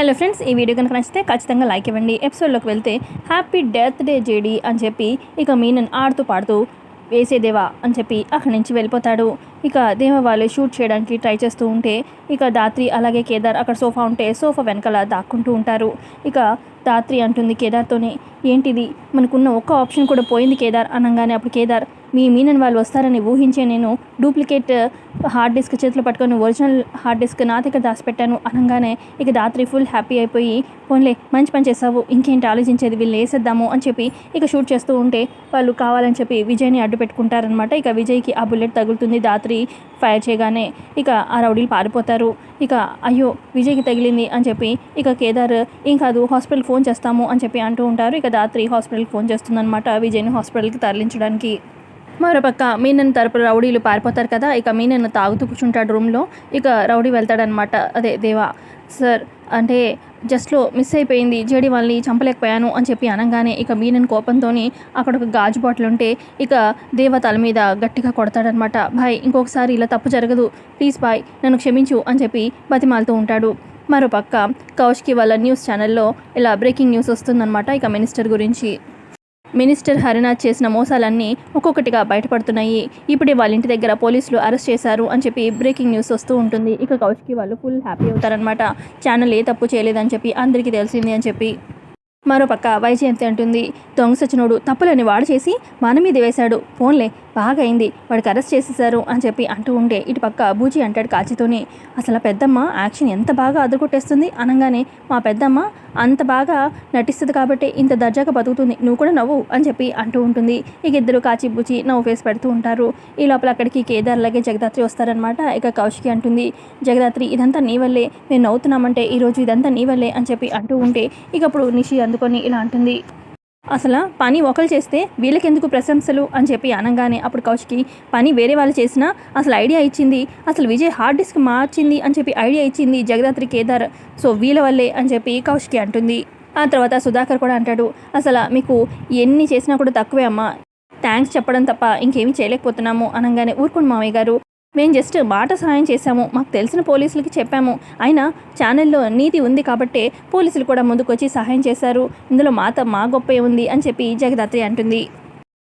Hello friends, ఈ video కనుక నచ్చితే ఖచ్చితంగా లైక్ ఇవ్వండి. ఎపిసోడ్లోకి వెళ్తే హ్యాపీ డెత్ డే జేడీ అని చెప్పి ఇక మీనన్ ఆడుతూ పాడుతూ వేసేదేవా అని చెప్పి అక్కడి నుంచి వెళ్ళిపోతాడు. ఇక దేవ వాళ్ళు షూట్ చేయడానికి ట్రై చేస్తూ ఉంటే ఇక ధాత్రి అలాగే కేదార్ అక్కడ సోఫా ఉంటే సోఫా వెనకాల దాక్కుంటూ ఉంటారు. ఇక ధాత్రి అంటుంది కేదార్తోనే, ఏంటిది మనకున్న ఒక్క ఆప్షన్ కూడా పోయింది కేదార్ అనగానే అప్పుడు కేదార్, మీ మీనన్ వాళ్ళు వస్తారని ఊహించే నేను డూప్లికేట్ హార్డ్ డిస్క్ చేతిలో పట్టుకొని ఒరిజినల్ హార్డ్ డిస్క్ నా దగ్గర దాచిపెట్టాను అనగానే ఇక ధాత్రి ఫుల్ హ్యాపీ అయిపోయి, పోన్లే మంచి పని చేసావు, ఇంకేంటి ఆలోచించేది, వీళ్ళు వేసేద్దాము అని చెప్పి ఇక షూట్ చేస్తూ ఉంటే వాళ్ళు కావాలని చెప్పి విజయ్ని అడ్డు పెట్టుకుంటారనమాట. ఇక విజయ్కి ఆ బుల్లెట్ తగులుతుంది. ధాత్రి ఫైర్ చేయగానే ఇక ఆ రౌడీలు పారిపోతారు. ఇక అయ్యో విజయ్కి తగిలింది అని చెప్పి ఇక కేదార్ ఏం కాదు హాస్పిటల్కి ఫోన్ చేస్తాము అని చెప్పి అంటూ ఉంటారు. ఇక ధాత్రి హాస్పిటల్కి ఫోన్ చేస్తుందన్నమాట విజయ్ని హాస్పిటల్కి తరలించడానికి. మరోపక్క మీనన్ తరపు రౌడీలు పారిపోతారు కదా. ఇక మీనన్ తాగుతూ కూర్చుంటాడు రూమ్లో. ఇక రౌడీ వెళ్తాడనమాట, అదే దేవా సార్ అంటే జస్ట్లో మిస్ అయిపోయింది, జేడీ వాళ్ళని చంపలేకపోయాను అని చెప్పి అనగానే ఇక మీనన్ కోపంతో అక్కడ ఒక గాజు బాటిల్ ఉంటే ఇక దేవ తల మీద గట్టిగా కొడతాడనమాట. బాయ్ ఇంకొకసారి ఇలా తప్పు జరగదు, ప్లీజ్ బాయ్ నన్ను క్షమించు అని చెప్పి బతిమాలుతూ ఉంటాడు. మరోపక్క కౌశికి వాళ్ళ న్యూస్ ఛానల్లో ఇలా బ్రేకింగ్ న్యూస్ వస్తుందన్నమాట. ఇక మినిస్టర్ హరినాథ్ చేసిన మోసాలన్నీ ఒక్కొక్కటిగా బయటపడుతున్నాయి. ఇప్పుడే వాళ్ళ ఇంటి దగ్గర పోలీసులు అరెస్ట్ చేశారు అని చెప్పి బ్రేకింగ్ న్యూస్ వస్తూ ఉంటుంది. ఇక కౌశికి వాళ్ళు ఫుల్ హ్యాపీ అవుతారనమాట. ఛానల్ ఏ తప్పు చేయలేదని చెప్పి అందరికీ తెలిసింది అని చెప్పి. మరోపక్క వైజయంతి అంటుంది, దొంగ సచినోడు తప్పులని వాడు చేసి మన మీద వేశాడు, ఫోన్లే బాగా అయింది, వాడికి అరెస్ట్ చేసేసారు అని చెప్పి అంటూ ఉంటే ఇటుపక్క బూజీ అంటాడు కాచితోనే, అసలు పెద్దమ్మ యాక్షన్ ఎంత బాగా అదురుకొట్టేస్తుంది అనగానే మా పెద్దమ్మ అంత బాగా నటిస్తుంది కాబట్టి ఇంత దర్జాగా బతుకుతుంది, నువ్వు కూడా నవ్వు అని చెప్పి అంటూ ఉంటుంది. ఇక ఇద్దరు కాచి బూచి నవ్వు ఫేస్ పెడుతూ ఉంటారు. ఈ లోపల అక్కడికి కేదార్ అలాగే జగదాత్రి వస్తారనమాట. ఇక కౌశికి అంటుంది, జగదాత్రి ఇదంతా నీ వల్లే, మేము నవ్వుతున్నామంటే ఈరోజు ఇదంతా నీ వల్లే అని చెప్పి అంటూ ఉంటే ఇక అప్పుడు నిషి అందుకొని ఇలా అంటుంది, అసలు పని ఒకరు చేస్తే వీళ్ళకెందుకు ప్రశంసలు అని చెప్పి అనగానే అప్పుడు కౌశికి, పని వేరే వాళ్ళు చేసినా అసలు ఐడియా ఇచ్చింది, అసలు విజయ్ హార్డ్ డిస్క్ మార్చింది అని చెప్పి ఐడియా ఇచ్చింది జగదాత్రి కేదార్, సో వీళ్ళ వల్లే అని చెప్పి కౌశికి అంటుంది. ఆ తర్వాత సుధాకర్ కూడా అంటాడు, అసలు మీకు ఎన్ని చేసినా కూడా తక్కువే అమ్మా, థ్యాంక్స్ చెప్పడం తప్ప ఇంకేమీ చేయలేకపోతున్నాము అనగానే ఊరుకోండి మామయ్య గారు, మేము జస్ట్ మాట సహాయం చేశాము, మాకు తెలిసిన పోలీసులకి చెప్పాము, అయినా ఛానల్లో నీతి ఉంది కాబట్టే పోలీసులు కూడా ముందుకు వచ్చి సహాయం చేశారు, ఇందులో మా గొప్పే ఉంది అని చెప్పి జగదాత్రి అంటుంది.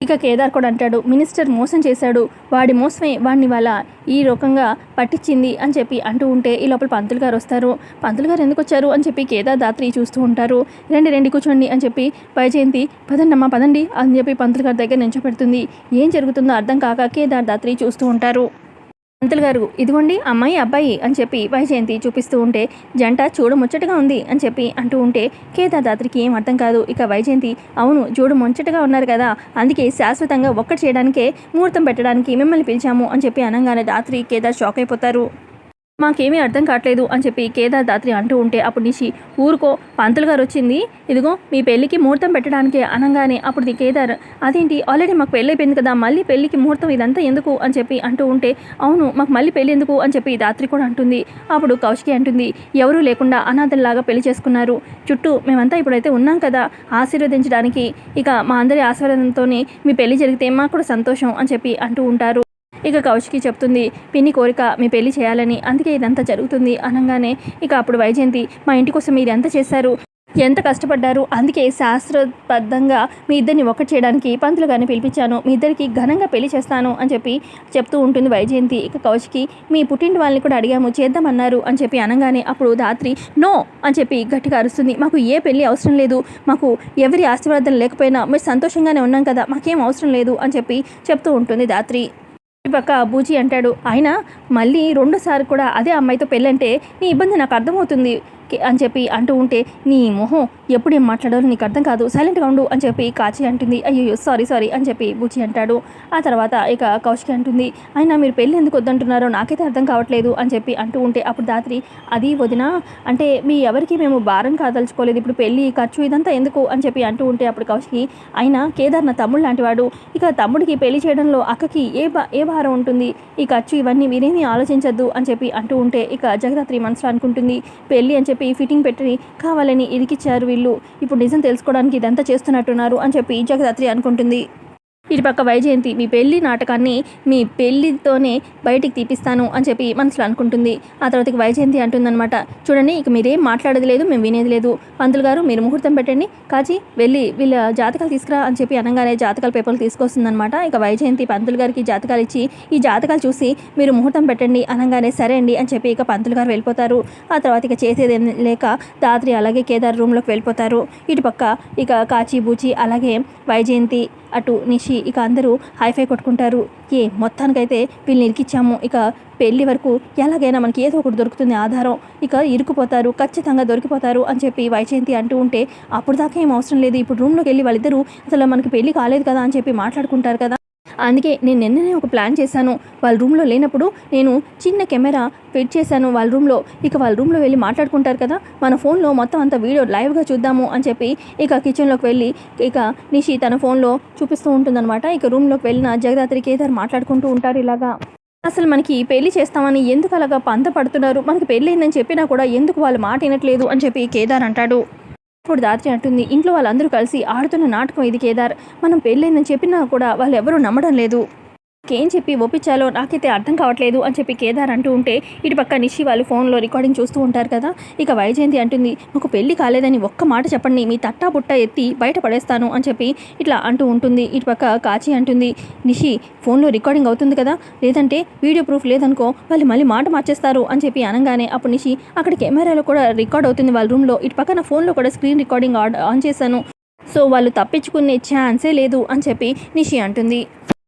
ఇక కేదార్ కూడా అంటాడు, మినిస్టర్ మోసం చేశాడు, వాడి మోసమే వాడిని వాళ్ళ ఈ రకంగా పట్టించింది అని చెప్పి అంటూ ఉంటే ఈ లోపల పంతులు గారు వస్తారు. పంతులు గారు ఎందుకు వచ్చారు అని చెప్పి కేదార్ దాత్రి చూస్తూ ఉంటారు. రండి కూర్చోండి అని చెప్పి వైజయంతి పదండమ్మా పదండి అని చెప్పి పంతులు గారి దగ్గర నించోపెడుతుంది. ఏం జరుగుతుందో అర్థం కాక కేదార్ దాత్రి చూస్తూ ఉంటారు. పంతులు గారు ఇదిగోండి అమ్మాయి అబ్బాయి అని చెప్పి వైజయంతి చూపిస్తూ ఉంటే జంట చూడ ముచ్చటగా ఉంది అని చెప్పి అంటూ ఉంటే కేదార్ దాత్రికి ఏం అర్థం కాదు. ఇక వైజయంతి, అవును చూడ ముచ్చటగా ఉన్నారు కదా, అందుకే శాశ్వతంగా ఒక్కటి చేయడానికే ముహూర్తం పెట్టడానికి మిమ్మల్ని పిలిచాము అని చెప్పి అనగానే దాత్రి కేదార్ షాక్ అయిపోతారు. మాకేమీ అర్థం కావట్లేదు అని చెప్పి కేదార్ దాత్రి అంటూ ఉంటే అప్పుడు నిషి, ఊరుకో పంతులు గారు వచ్చింది, ఇదిగో మీ పెళ్ళికి ముహూర్తం పెట్టడానికే అనగానే అప్పుడు కేదార్, అదేంటి ఆల్రెడీ మాకు పెళ్ళి అయిపోయింది కదా, మళ్ళీ పెళ్ళికి ముహూర్తం ఇదంతా ఎందుకు అని చెప్పి అంటూ ఉంటే అవును మాకు మళ్ళీ పెళ్ళి ఎందుకు అని చెప్పి దాత్రి కూడా అంటుంది. అప్పుడు కౌశికి అంటుంది, ఎవరూ లేకుండా అనాథల్లాగా పెళ్లి చేసుకున్నారు, చుట్టూ మేమంతా ఇప్పుడైతే ఉన్నాం కదా ఆశీర్వదించడానికి, ఇక మా అందరి ఆశీర్వాదంతోనే మీ పెళ్లి జరిగితే మాకు కూడా సంతోషం అని చెప్పి అంటూ ఉంటారు. ఇక కౌశికి చెప్తుంది, పిన్ని కోరిక మీ పెళ్లి చేయాలని, అందుకే ఇదంతా జరుగుతుంది అనగానే ఇక అప్పుడు వైజయంతి, మా ఇంటి కోసం మీరు ఎంత చేశారు, ఎంత కష్టపడ్డారు, అందుకే శాస్త్రబద్ధంగా మీ ఇద్దరిని ఒకటి చేయడానికి పంతులు గారిని పిలిపించాను, మీ ఇద్దరికి ఘనంగా పెళ్లి చేస్తాను అని చెప్పి చెప్తూ ఉంటుంది వైజయంతి. ఇక కౌశికి, మీ పుట్టింటి వాళ్ళని కూడా అడిగాము చేద్దామన్నారు అని చెప్పి అనగానే అప్పుడు ధాత్రి నో అని చెప్పి గట్టిగా అరుస్తుంది, మాకు ఏ పెళ్లి అవసరం లేదు, మాకు ఎవరి ఆశీర్వాదం లేకపోయినా మీరు సంతోషంగానే ఉన్నాం కదా, మాకేం అవసరం లేదు అని చెప్పి చెప్తూ ఉంటుంది ధాత్రి. ఈ పక్క బూజీ అంటాడు, అయినా మళ్ళీ రెండోసారి కూడా అదే అమ్మాయితో పెళ్ళంటే నీ ఇబ్బంది నాకు అర్థమవుతుంది అని చెప్పి అంటూ ఉంటే నీ మొహం ఎప్పుడేం మాట్లాడాలో నీకు అర్థం కాదు, సైలెంట్గా ఉండు అని చెప్పి కాచి అంటుంది. అయ్యో సారీ అని చెప్పి బూచి అంటాడు. ఆ తర్వాత ఇక కౌశికి అంటుంది, అయినా మీరు పెళ్ళి ఎందుకు వద్దంటున్నారో నాకైతే అర్థం కావట్లేదు అని చెప్పి అంటూ ఉంటే అప్పుడు దాత్రి, అది వదిన అంటే మీ ఎవరికి మేము భారం కాదలుచుకోలేదు, ఇప్పుడు పెళ్ళి ఖర్చు ఇదంతా ఎందుకు అని చెప్పి అంటూ ఉంటే అప్పుడు కౌశికి, అయినా కేదార్ నా తమ్ముడు లాంటివాడు, ఇక తమ్ముడికి పెళ్లి చేయడంలో అక్కకి ఏ భారం ఉంటుంది, ఈ ఖర్చు ఇవన్నీ మీరేమీ ఆలోచించద్దు అని చెప్పి అంటూ ఉంటే ఇక జగదాత్రి మనసులో అనుకుంటుంది, పెళ్ళి అని చెప్పి ఫిట్టింగ్ పెట్టి కావాలని ఇరికిచ్చారు వీళ్ళు, ఇప్పుడు నిజం తెలుసుకోవడానికి ఇదంతా చేస్తున్నట్టున్నారు అని చెప్పి జగదాత్రి అనుకుంటుంది. ఇటుపక్క వైజయంతి మీ పెళ్లి నాటకాన్ని మీ పెళ్లితోనే బయటికి తీపిస్తాను అని చెప్పి మనసులో అనుకుంటుంది. ఆ తర్వాత వైజయంతి అంటుందన్నమాట, చూడండి ఇక మీరేం మాట్లాడేది లేదు, మేము వినేది లేదు. పంతులు గారు మీరు ముహూర్తం పెట్టండి, కాచి వెళ్ళి వీళ్ళ జాతకాలు తీసుకురా అని చెప్పి అనగానే జాతకాల పేపర్లు తీసుకొస్తుందన్నమాట. ఇక వైజయంతి పంతులు గారికి జాతకాలు ఇచ్చి ఈ జాతకాలు చూసి మీరు ముహూర్తం పెట్టండి అనగానే సరే అండి అని చెప్పి ఇక పంతులు గారు వెళ్ళిపోతారు. ఆ తర్వాత ఇక చేసేది లేక దాత్రి అలాగే కేదార్ రూమ్లోకి వెళ్ళిపోతారు. ఇటుపక్క ఇక కాచి బూచి అలాగే వైజయంతి అటు నిషి ఇక అందరూ హైఫై కొట్టుకుంటారు. మొత్తానికైతే వీళ్ళని ఇరికిచ్చాము, ఇక పెళ్లి వరకు ఎలాగైనా మనకి ఏదో ఒకటి దొరుకుతుంది ఆధారం, ఇక ఇరుక్కుపోతారు, ఖచ్చితంగా దొరికిపోతారు అని చెప్పి వైజయంతి అంటూ ఉంటే అప్పుడు దాకా ఏం అవసరం లేదు, ఇప్పుడు రూమ్లోకి వెళ్ళి వాళ్ళిద్దరూ అసలు మనకి పెళ్లి కాలేదు కదా అని చెప్పి మాట్లాడుకుంటారు కదా, అందుకే నేను నిన్ననే ఒక ప్లాన్ చేశాను. వాళ్ళ రూమ్లో లేనప్పుడు నేను చిన్న కెమెరా ఫిట్ చేశాను వాళ్ళ రూమ్లో, ఇక వాళ్ళ రూమ్లో వెళ్ళి మాట్లాడుకుంటారు కదా, మన ఫోన్లో మొత్తం అంతా వీడియో లైవ్గా చూద్దాము అని చెప్పి ఇక కిచెన్లోకి వెళ్ళి ఇక నిషి తన ఫోన్లో చూపిస్తూ ఉంటుందన్నమాట. ఇక రూమ్లోకి వెళ్ళిన జగదాత్రి కేదార్ మాట్లాడుకుంటూ ఉంటారు. ఇలాగా అసలు మనకి పెళ్లి చేస్తామని ఎందుకు అలాగా పంత పడుతున్నారు, మనకి పెళ్ళి అయిందని చెప్పినా కూడా ఎందుకు వాళ్ళు మాట వినట్లేదు అని చెప్పి కేదార్ అంటాడు. ఇప్పుడు దాత్రి అంటుంది, ఇంట్లో వాళ్ళందరూ కలిసి ఆడుతున్న నాటకం ఇది కేదార్, మనం పెళ్ళైందని చెప్పినా కూడా వాళ్ళు ఎవరూ నమ్మడం లేదు, ఏం చెప్పి ఒప్పించాలో నాకైతే అర్థం కావట్లేదు అని చెప్పి కేదార్ అంటూ ఉంటే ఇటు పక్క నిషి వాళ్ళు ఫోన్లో రికార్డింగ్ చూస్తూ ఉంటారు కదా. ఇక వైజయంతి అంటుంది, ఒక పెళ్లి కాలేదని ఒక్క మాట చెప్పండి, మీ తట్టా పుట్ట ఎత్తి బయట పడేస్తాను అని చెప్పి ఇట్లా అంటూ ఉంటుంది. ఇటు పక్క కాచి అంటుంది, నిషి ఫోన్లో రికార్డింగ్ అవుతుంది కదా, లేదంటే వీడియో ప్రూఫ్ లేదనుకో వాళ్ళు మళ్ళీ మాట మార్చేస్తారు అని చెప్పి అనగానే అప్పుడు నిషి అక్కడ కెమెరాలో కూడా రికార్డ్ అవుతుంది వాళ్ళ రూమ్లో, ఇటు పక్క నా ఫోన్లో కూడా స్క్రీన్ రికార్డింగ్ ఆన్ చేశాను, సో వాళ్ళు తప్పించుకునే ఛాన్సే లేదు అని చెప్పి నిషి అంటుంది.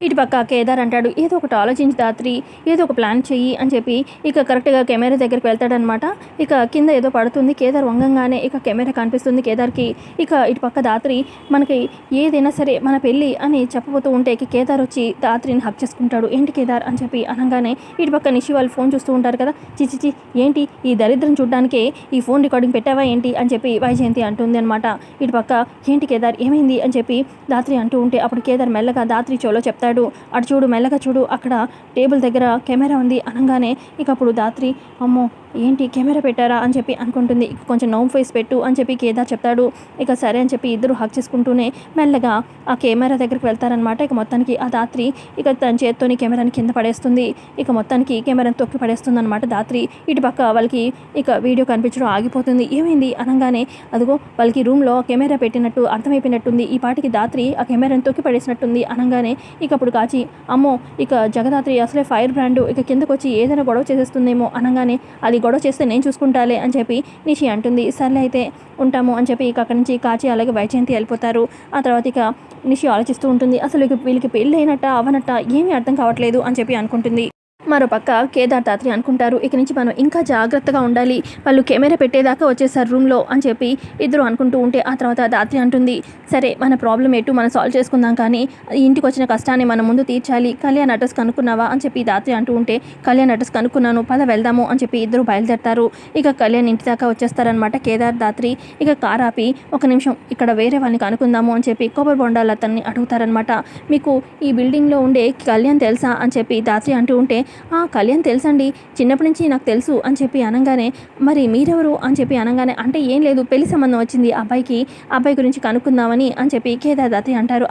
ఇటు పక్క కేదార్ అంటాడు, ఏదో ఒకటి ఆలోచించి దాత్రి, ఏదో ఒక ప్లాన్ చెయ్యి అని చెప్పి ఇక కరెక్ట్గా కెమెరా దగ్గరికి వెళ్తాడనమాట. ఇక కింద ఏదో పడుతుంది, కేదార్ వంగంగానే ఇక కెమెరా కనిపిస్తుంది కేదార్కి. ఇక ఇటు పక్క దాత్రి మనకి ఏదైనా సరే మన పెళ్ళి అని చెప్పబోతూ ఉంటే కేదార్ వచ్చి దాత్రిని హక్ చేసుకుంటాడు. ఏంటి కేదార్ అని చెప్పి అనగానే ఇటు పక్క నిషి వాళ్ళు ఫోన్ చూస్తూ ఉంటారు కదా, చిచిచి ఏంటి ఈ దరిద్రం చూడడానికే ఈ ఫోన్ రికార్డింగ్ పెట్టావా ఏంటి అని చెప్పి వైజయంతి అంటుంది అనమాట. ఇటు పక్క ఏంటి కేదార్ ఏమైంది అని చెప్పి దాత్రి అంటూ ఉంటే అప్పుడు కేదార్ మెల్లగా దాత్రి చెవులో చెప్తాడు, అటు చూడు మెల్లగా చూడు అక్కడ టేబుల్ దగ్గర కెమెరా ఉంది అనగానే ఇక అప్పుడు దాత్రి అమ్మో ఏంటి కెమెరా పెట్టారా అని చెప్పి అనుకుంటుంది. ఇక కొంచెం నవ్వు ఫేస్ పెట్టు అని చెప్పి కేదార్ చెప్తాడు. ఇక సరే అని చెప్పి ఇద్దరు హక్ చేసుకుంటూనే మెల్లగా ఆ కెమెరా దగ్గరికి వెళ్తారనమాట. ఇక మొత్తానికి ఆ దాత్రి ఇక తన చేత్తోని కెమెరాని కింద పడేస్తుంది. ఇక మొత్తానికి కెమెరాని తొక్కి పడేస్తుంది అనమాట దాత్రి. ఇటు పక్క వాళ్ళకి ఇక వీడియో కనిపించడం ఆగిపోతుంది. ఏమైంది అనగానే అదిగో వాళ్ళకి రూమ్లో కెమెరా పెట్టినట్టు అర్థమైపోయినట్టుంది, ఈ పాటికి దాత్రి ఆ కెమెరాని తొక్కి పడేసినట్టుంది అనగానే ఇక అప్పుడు కాచి అమ్మో ఇక జగదాత్రి అసలే ఫైర్ బ్రాండ్, ఇక కిందకు వచ్చి ఏదైనా గొడవ చేసేస్తుందేమో అనగానే అది గొడవ చేస్తే నేను చూసుకుంటాలే అని చెప్పి నిషి అంటుంది. సర్లే అయితే ఉంటాము అని చెప్పి ఇక అక్కడి నుంచి కాచి అలాగే వైజయంతి వెళ్ళిపోతారు. ఆ తర్వాత ఇక నిషి ఆలోచిస్తూ ఉంటుంది, అసలు ఇక వీళ్ళకి పెళ్ళి అయినట్ట అవనట్ట ఏమీ అర్థం కావట్లేదు అని చెప్పి అనుకుంటుంది. మరోపక్క కేదార్ దాత్రి అనుకుంటారు, ఇక నుంచి మనం ఇంకా జాగ్రత్తగా ఉండాలి, వాళ్ళు కెమెరా పెట్టేదాకా వచ్చేసారు రూమ్లో అని చెప్పి ఇద్దరు అనుకుంటూ ఉంటే ఆ తర్వాత దాత్రి అంటుంది, సరే మన ప్రాబ్లం ఎటు మనం సాల్వ్ చేసుకుందాం, కానీ ఇంటికి వచ్చిన కష్టాన్ని మనం ముందు తీర్చాలి, కళ్యాణ్ అడ్రస్ కనుక్కున్నావా అని చెప్పి దాత్రి అంటూ ఉంటే కళ్యాణ్ అడ్రస్ కనుక్కున్నాను పద వెళ్దాము అని చెప్పి ఇద్దరు బయలుదేరతారు. ఇక కళ్యాణ్ ఇంటి దాకా వచ్చేస్తారనమాట. కేదార్ దాత్రి ఇక కార్ ఆపి ఒక నిమిషం ఇక్కడ వేరే వాళ్ళని కనుక్కుందాము అని చెప్పి కొబ్బరి బొండాలు అతన్ని అడుగుతారనమాట. మీకు ఈ బిల్డింగ్లో ఉండే కళ్యాణ్ తెలుసా అని చెప్పి దాత్రి అంటూ ఉంటే కళ్యాణ్ తెలుసండి, చిన్నప్పటి నుంచి నాకు తెలుసు అని చెప్పి అనగానే మరి మీరెవరు అని చెప్పి అనగానే అంటే ఏం లేదు పెళ్లి సంబంధం వచ్చింది అబ్బాయి గురించి కనుక్కుందామని అని చెప్పి కేదార్ దాత్రి అంటారు.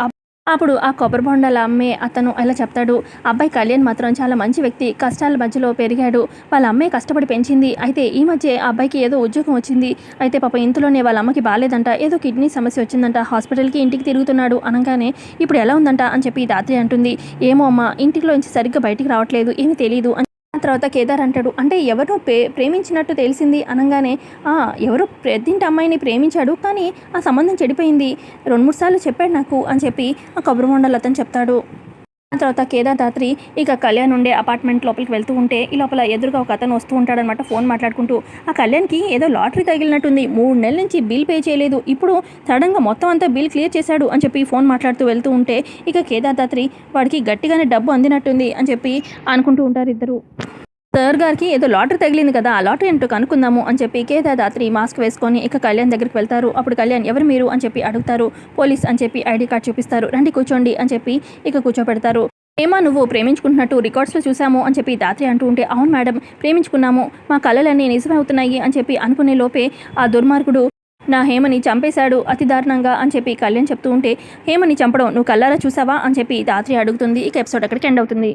అప్పుడు ఆ కొబ్బరి బొండాల అమ్మే అతను ఎలా చెప్తాడు, అబ్బాయి కళ్యాణ్ మాత్రం చాలా మంచి వ్యక్తి, కష్టాల మధ్యలో పెరిగాడు, వాళ్ళ అమ్మే కష్టపడి పెంచింది, అయితే ఈ మధ్య ఆ అబ్బాయికి ఏదో ఉద్యోగం వచ్చింది, అయితే పాప ఇంతలోనే వాళ్ళ అమ్మకి బాగాలేదంట, ఏదో కిడ్నీ సమస్య వచ్చిందంట, హాస్పిటల్కి ఇంటికి తిరుగుతున్నాడు అనగానే ఇప్పుడు ఎలా ఉందంట అని చెప్పి దాత్రి అంటుంది, ఏమో అమ్మ ఇంటిలో నుంచి సరిగ్గా బయటికి రావట్లేదు, ఏమీ తెలియదు. ఆ తర్వాత కేదార్ అంటాడు, అంటే ఎవరో ప్రేమించినట్టు తెలిసింది అనగానే ఎవరో పెద్దింటి అమ్మాయిని ప్రేమించాడు, కానీ ఆ సంబంధం చెడిపోయింది, 2-3 సార్లు చెప్పాడు నాకు అని చెప్పి ఆ కొబ్బరి బొండాలు అతను చెప్తాడు. ఆ తర్వాత కేదార్ దాత్రి ఇక కళ్యాణ్ ఉండే అపార్ట్మెంట్ లోపలికి వెళ్తూ ఉంటే ఈ లోపల ఎదురుగా ఒక అతను వస్తూ ఉంటాడనమాట ఫోన్ మాట్లాడుకుంటూ. ఆ కళ్యాణ్కి ఏదో లాటరీ తగిలినట్టుంది, 3 నెలల నుంచి బిల్ పే చేయలేదు, ఇప్పుడు సడన్గా మొత్తం అంతా బిల్ క్లియర్ చేశాడు అని చెప్పి ఫోన్ మాట్లాడుతూ వెళ్తూ ఉంటే ఇక కేదార్ దాత్రి వాడికి గట్టిగానే డబ్బు అందినట్టుంది అని చెప్పి అనుకుంటూ ఉంటారు ఇద్దరు. సార్ గారికి ఏదో లాటరీ తగిలింది కదా, ఆ లాటరీ ఏంటో కనుక్కుందాము అని చెప్పి కేదార్ దాత్రి మాస్క్ వేసుకొని ఇక కళ్యాణ్ దగ్గరికి వెళ్తారు. అప్పుడు కళ్యాణ్ ఎవరు మీరు అని చెప్పి అడుగుతారు. పోలీస్ అని చెప్పి ఐడి కార్డ్ చూపిస్తారు. రండి కూర్చోండి అని చెప్పి ఇక కూర్చోపెడతారు. ఏమా నువ్వు ప్రేమించుకుంటున్నట్టు రికార్డ్స్లో చూసాము అని చెప్పి దాత్రి అంటూ ఉంటే అవును మేడం ప్రేమించుకున్నాము, మా కళలన్నీ నిజమవుతున్నాయి అని చెప్పి అనుకునే లోపే ఆ దుర్మార్గుడు నా హేమని చంపేశాడు అతి దారుణంగా అని చెప్పి కళ్యాణ్ చెప్తూ ఉంటే, హేమని చంపడం నువ్వు కల్లారా చూసావా అని చెప్పి ధాత్రి అడుగుతుంది. ఇక ఎపిసోడ్ అక్కడికి ఎండ్ అవుతుంది.